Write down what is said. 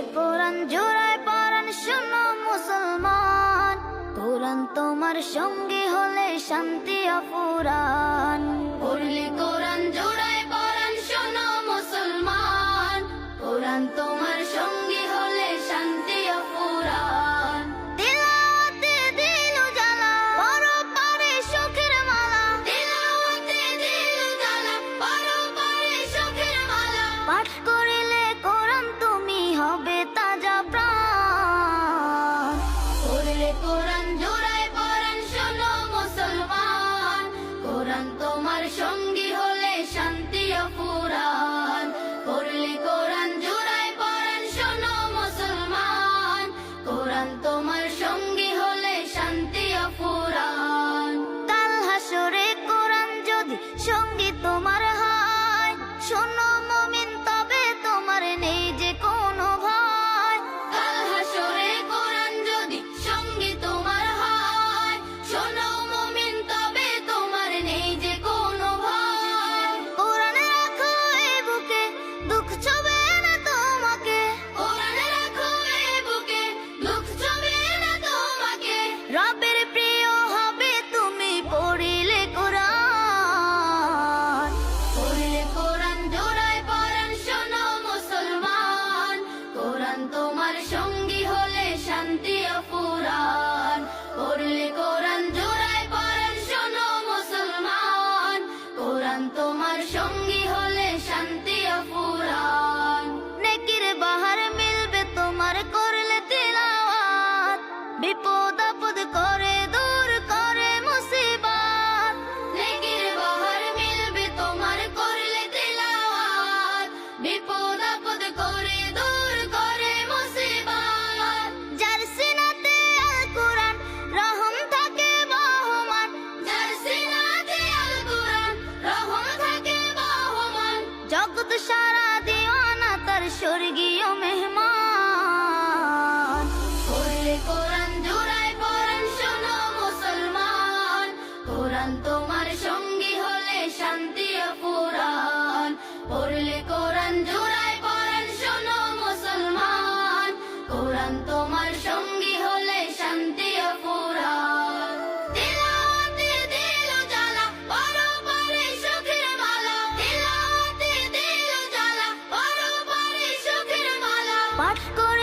কোরআন জোড়ায় পরাণ শোনো মুসলমান, কোরআন তোমার সঙ্গী হলে শান্তি অফুরান। পড়লে কোরআন জোড়ায় পরাণ শোনো মুসলমান, কোরআন তোমার সঙ্গী হলে শান্তি অফুরান। তিলাওয়াতে দিল জ্বালা পরপারে সুখের মালা, তিলাওয়াতে দিল জ্বালা পরপারে সুখের মালা। পাঠ করিলে কোরআন তুমি হবে তাজা প্রাণ। পড়লে কোরআন জোড়ায় পরাণ শোনো মুসলমান, কোরআন তোমার সঙ্গী হলে শান্তি অফুরান। পড়লে কোরআন জোড়ায় পরাণ শোনো মুসলমান, কোরআন তোমার সঙ্গী হলে শান্তি অফুরান। কাল হাসরে কোরআন যদি সঙ্গী তোমার হয়, শোনো মুমিন তবে তোমার নেই যে কোনো ভয়। কাল হাসরে কোরআন যদি সঙ্গী তোমার হয়, শোনো মুমিন তবে তোমার নেই যে কোনো ভয়। কোরআন রাখো এই বুকে দুঃখ ছবে না তোমাকে, কোরআন রাখো এই বুকে দুঃখ ছবে না তোমাকে। রবের প্রিয় হবে তুমি পড়িলে কোরআন। পড়লে কোরআন জোড়ায় পরাণ শোনো মুসলমান, কোরআন তোমার সঙ্গী হলে শান্তি অফুরান। পড়লে কোরআন জোড়ায় পরাণ শোনো মুসলমান, কোরআন তোমার সঙ্গী হলে শান্তি অফুরান। নেকির বাহার মিলবে তোমার করলে তিলাওয়াত, বিপদ আপদ করে দূর করে মুসিবত। নেকির বাহার মিলবে তোমার করলে তিলাওয়াত, বিপদ আপদ করে দূর করে মুসিবত। যার সিনাতে আল কোরআন রহম থাকে বহমান, যার সিনাতে আল কোরআন রহম থাকে বহমান। জগৎ সারা দিওয়ানা তার স্বর্গীয় মেহমান। পড়লে কোরআন জোড়ায় পরাণ শোনো মুসলমান, কোরআন তোমার সঙ্গী হলে শান্তি অফুরান। পড়লে কোরআন জোড়ায় পরাণ শোনো মুসলমান, কোরআন তোমার সঙ্গী হলে শান্তি অফুরান। তিলাওয়াতে দিল জ্বালা পরপারে সুখের মালা, তিলাওয়াতে দিল জ্বালা পরপারে সুখের মালা। পাঠ করে